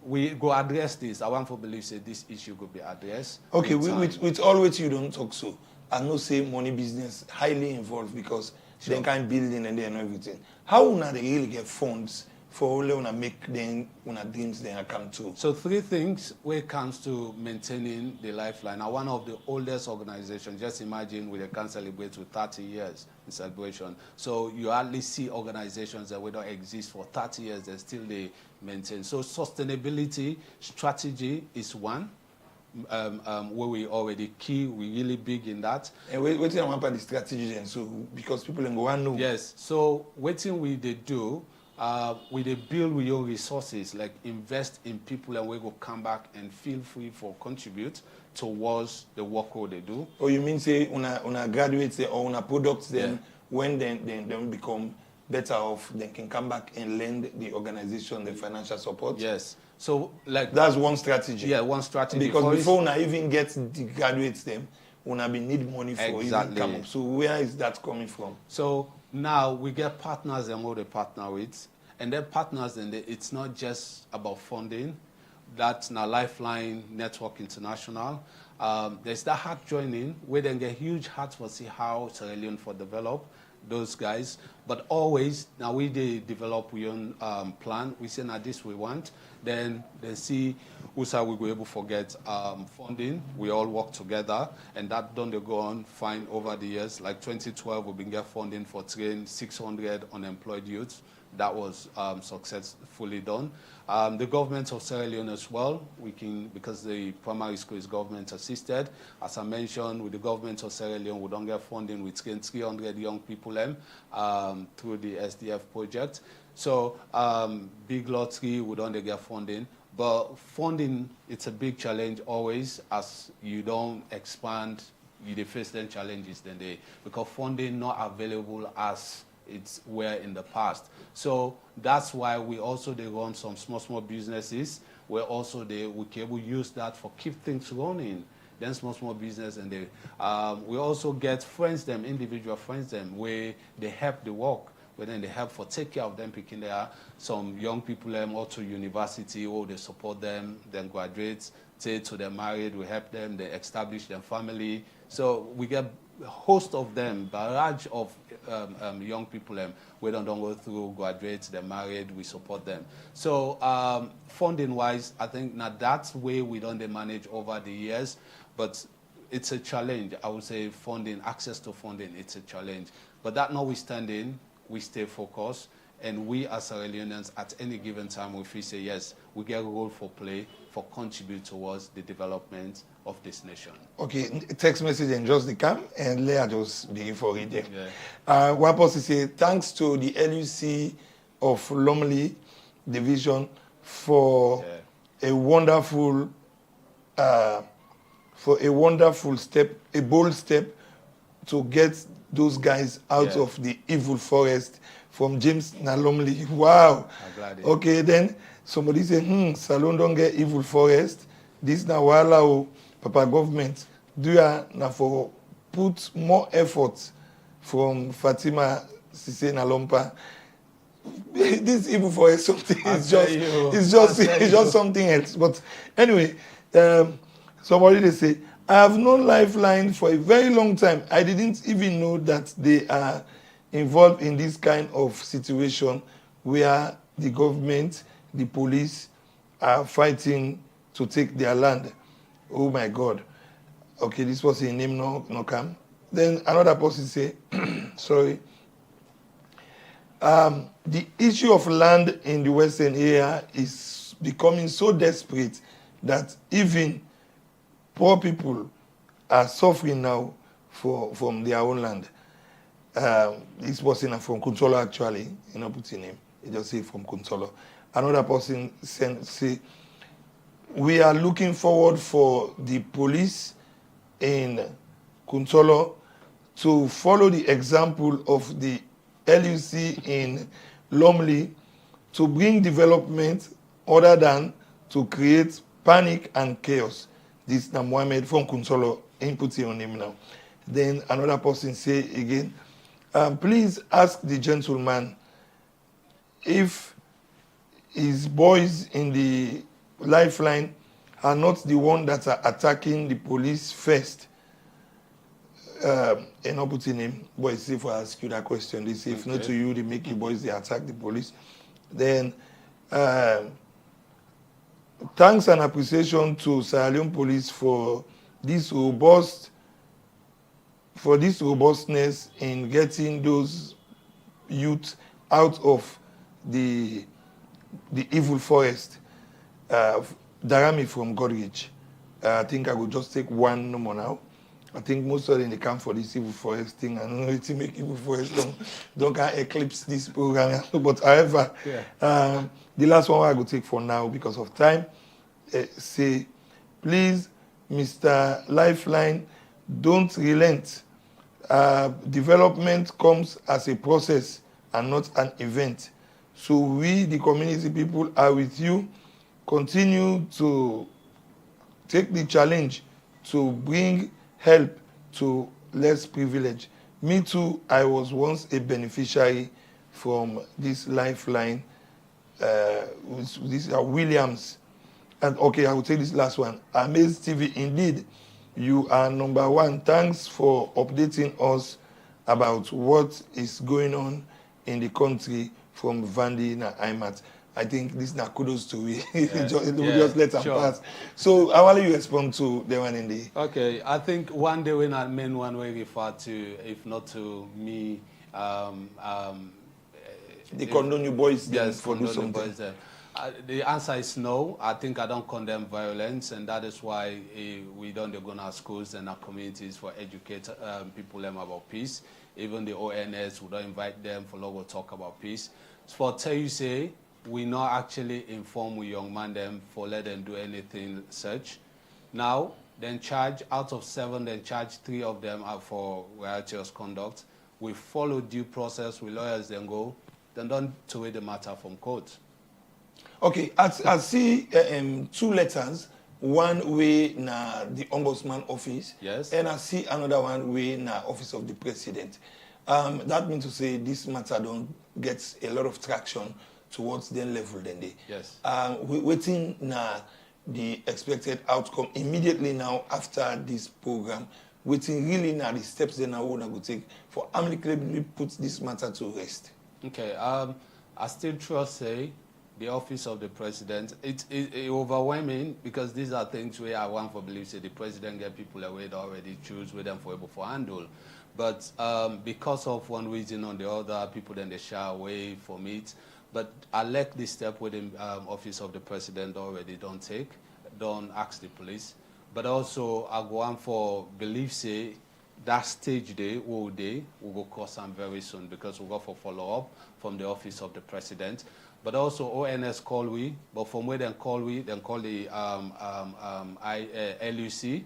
we go address this. I want to believe that this issue could be addressed. Okay, with all which you don't talk so. I know say money business highly involved because they can building and then everything. How una they really get funds for all una make them una dreams then come true? So 3 things when it comes to maintaining the Lifeline. Now one of the oldest organizations, just imagine we can celebrate with 30 years in celebration. So you hardly see organizations that we don't exist for 30 years that still they maintain. So sustainability strategy is one. Where we already we really big in that. And waiting on the strategy then, so because people can go and know. Yes, so waiting we they do, we they build with your resources, like invest in people and we go come back and feel free for contribute towards the work they do. Or you mean say una graduates or una products then when then become better off, they can come back and lend the organization the financial support. Yes. So like that's one strategy. Yeah, one strategy. Because before una even get the graduates them, una be need money for even come up. So where is that coming from? So now we get partners and what they partner with. And then partners, and it's not just about funding. That's now Lifeline Network International. There's that heart joining where they get huge hearts for see how Sierra Leone for develop those guys. But always now we develop we own plan. We say now this we want. Then they see USA we go able to get funding. We all work together, and that done they go on fine over the years. Like 2012, we've been get funding for train 600 unemployed youths. That was successfully done. The government of Sierra Leone as well, we can, because the primary school is government assisted. As I mentioned, with the government of Sierra Leone, we don't get funding. We train 300 young people through the SDF project. So big lottery, we don't get funding. But funding, it's a big challenge always as you don't expand, you face them challenges then because funding not available as it's were in the past. So that's why we also run some small businesses where also we can use that for keep things running. Then small business, and we also get friends them, individual friends them, where they help the work, where then they help for take care of them, picking there. Some young people or to university, or they support them, then graduates, say to them married, we help them, they establish their family. So we get a host of them, barrage of young people we don't go through, graduates, they're married, we support them. So funding-wise, I think now that's way we don't manage over the years, but it's a challenge. I would say funding, access to funding, it's a challenge. But that notwithstanding, we stay focused, and we as Sierra Leoneans at any given time, if we say yes, we get a role for play for contribute towards the development of this nation. Okay, text message and just the cam, and let just begin for reading. Yeah. One person say thanks to the LUC of Lomley Division for a wonderful step, a bold step to get those guys out of the evil forest from James Nalomley. Wow. Okay, then somebody say, Salone don't get evil forest. This na wala Papa government. Do ya na for put more effort from Fatima Sise Nalompa. This evil forest something is just something else. But anyway, somebody they say, I have known Lifeline for a very long time. I didn't even know that they are involved in this kind of situation where the government, the police are fighting to take their land. Oh my God. Okay, this was a name no come. Then another person say, sorry. The issue of land in the Western area is becoming so desperate that even poor people are suffering now from their own land. This person from Kuntolo actually, you know, put in name. He just say from Kuntolo. Another person say, we are looking forward for the police in Kuntolo to follow the example of the LUC in Lomley to bring development other than to create panic and chaos. This is Mohammed from Kuntolo, inputting on him now. Then another person say again, please ask the gentleman if his boys in the Lifeline are not the one that are attacking the police first. And not putting him, boys, if I ask you that question, they say, if not to you, they make you boys, they attack the police. Then, thanks and appreciation to Sierra Leone Police for this robustness in getting those youth out of the evil forest. Darami from Godrich. I think I will just take one more now. I think most of them they come for this evil forest thing. I don't know if to make evil forest don't eclipse this program. But however, the last one I will take for now because of time. Say, please, Mr. Lifeline, don't relent. Development comes as a process, and not an event. So we, the community people, are with you. Continue to take the challenge to bring help to less privileged. Me too, I was once a beneficiary from this lifeline, with this Williams. And okay, I will take this last one. AMAZE TV, indeed, you are number one. Thanks for updating us about what is going on in the country from Vandy and IMAT. I think this is kudos to we. Just let them pass. So how will you respond to the one in the... Okay, I think one day when I mean one way refer to, if not to me, the condone you boys, yes, for do something. Boys, the answer is no. I think I don't condemn violence, and that is why we don't go to our schools and our communities for educate people about peace. Even the ONS, we don't invite them for logo talk about peace. For tell you say, we not actually inform we young man them for let them do anything such. Now, then charge out of 7, then charge 3 of them are for righteous conduct. We follow due process, we lawyers then go, then don't away the matter from court. Okay, I see 2 letters. One way na the Ombudsman office, yes, and I see another one way na Office of the President. That means to say this matter don't get a lot of traction towards the level then they. Yes. We waiting na the expected outcome immediately now after this program. Waiting really now the steps then I want to take for amicably put this matter to rest. Okay. I still trust say the Office of the President, it's overwhelming because these are things where I want to believe say the President get people away that already choose with them for able to handle. But because of one reason or the other, people then they shy away from it. But I like this step with the Office of the President already don't ask the police. But also I go on for believe say that stage day, all day, will go cause some very soon because we'll go for follow-up from the Office of the President. But also ONS call we, but from where they call the LUC.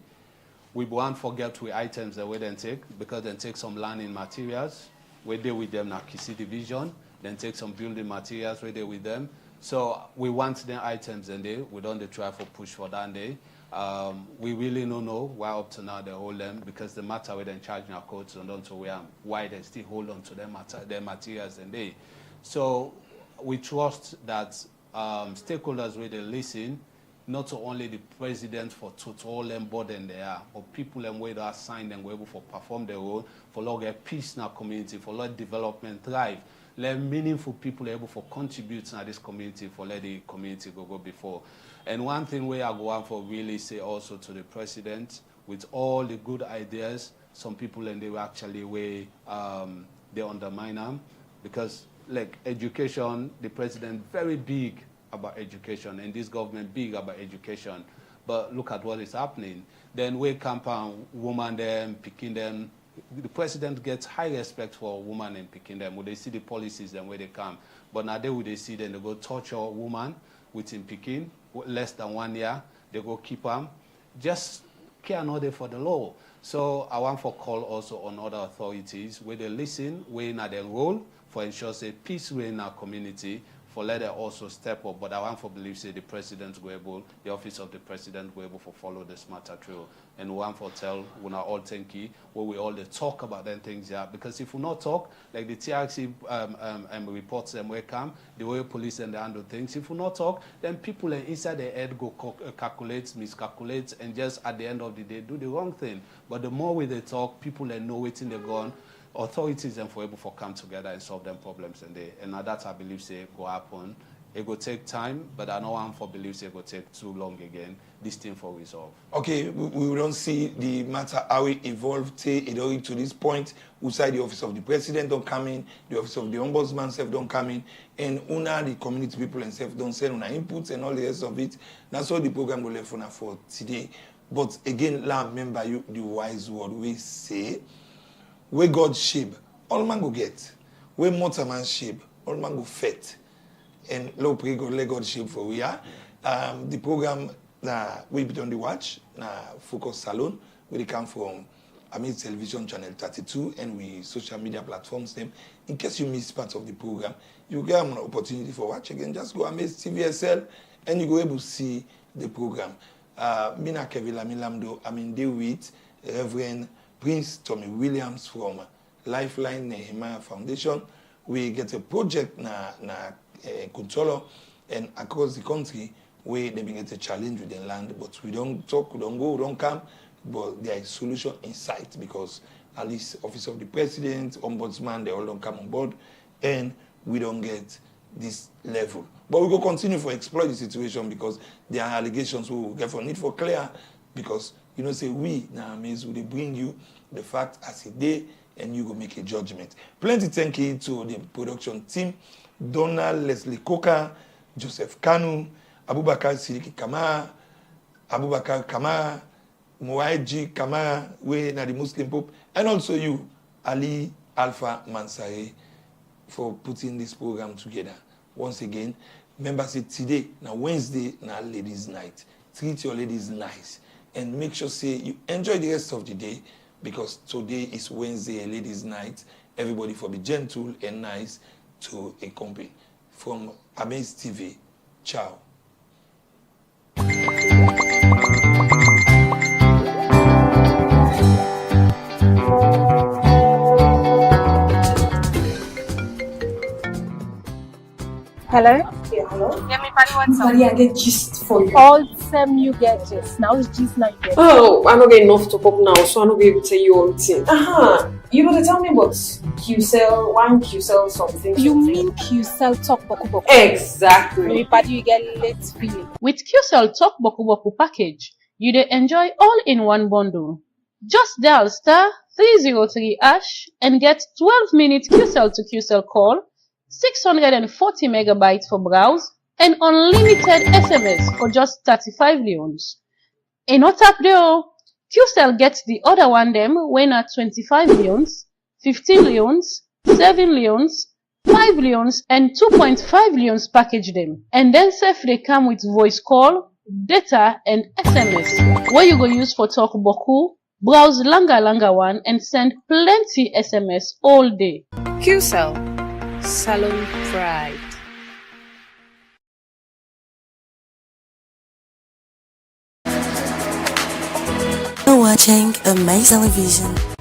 We won't forget we items that we then take because then take some learning materials. We deal with them now Kisi division, then take some building materials, we deal with them. So we want the items and we don't try for push for that day. We really don't know why up to now they hold them because the matter we then charge our courts and don't know why they still hold on to their materials and they. So we trust that stakeholders will listen, not only the president for total and burden they are, but people and way that sign and able for perform their role, for let get peace in our community, for let development thrive, let meaningful people able for contribute to this community, for let the community go before. And one thing we are going for really say also to the president, with all the good ideas, some people and they will actually way they undermine them because like education, the president very big about education, and this government big about education. But look at what is happening. Then we campaign woman them, picking them. The president gets high respect for women and picking them. When they see the policies, then where they come. But now they see them, they go torture a woman within picking, less than 1 year. They go keep them. Just care not for the law. So I want for call also on other authorities where they listen, where in their role for ensure say peace in our community, for let them also step up. But I want for believe say the president go able, the Office of the President go able for follow this matter through. And we want for tell we not all thank you where we all they talk about them things here. Because if we not talk, like the TRC reports them where come, the way police and they handle things, if we not talk, then people inside their head go calculate, miscalculate, and just at the end of the day do the wrong thing. But the more we they talk, people they know waiting they're gone. Authorities and for able to come together and solve them problems and now that I believe say go happen. It will take time, but I know one for believe say it will take too long again. This thing for resolve. Okay, we don't see the matter how it evolved till it to this point. Outside the Office of the President don't come in, the Office of the Ombudsman self don't come in, and the community people and self don't send inputs and all the rest of it. That's all the program will left for today. But again, remember you the wise word we say. Where God shape, all man go get. Where mortal man shape, all man go fet. And Lord pray God let God shape for we are. The program we be on the watch, Focus Salone, where they come from AMAZE Television Channel 32 and we social media platforms them. In case you miss part of the program, you get an opportunity for watch again. Just go AMAZE TVSL and you go able to see the program. Mina Kevin Lamin Lamdo, I'm in there with Reverend Prince Tommy Williams from Lifeline Nehemiah Foundation. We get a project na Kuntolo and across the country where they get a challenge with the land, but we don't talk, we don't go, we don't come, but there is solution in sight because at least Office of the President, Ombudsman, they all don't come on board and we don't get this level. But we will continue to exploit the situation because there are allegations we will get for need for clear because you know say we now AMAZE will bring you the fact as a day and you go make a judgment. Plenty thank you to the production team, Donald Leslie Coker, Joseph Kanu, Abubakar Sidiki Kamara, Abubakar Kamara, Muaiji Kamara, we na the Muslim Pope, and also you, Ali Alpha Mansare, for putting this program together. Once again, remember say today, now Wednesday, now ladies' night. Treat your ladies nice and make sure say you enjoy the rest of the day because today is Wednesday, ladies' night. Everybody for be gentle and nice to a company. From AMAZE TV, ciao. Hello? Yeah, hello? Yeah, me party want some. Maria, I get gist for you. All time you get gist. Now it's gist now you get. Oh, I don't get enough to pop now, so I don't be able to tell you all the thing. You better tell me what QCell, one QCell something. You mean QCell talk boku boku? Exactly. Me party you get late feeling. With QCell Talk Boku Boku package, you dey enjoy all in one bundle. Just dial *303# and get 12-minute QCell to QCell call, 640 megabytes for browse, and unlimited SMS for just 35 leons. E no tap there o. QCell gets the other one them when at 25 leons, 15 leons, 7 leons, 5 leons, and 2.5 leons package them. And then safe they come with voice call, data, and SMS. Where you go use for talk boku, browse langa one, and send plenty SMS all day. QCell, Salone Pride. You're watching AMAZE Television.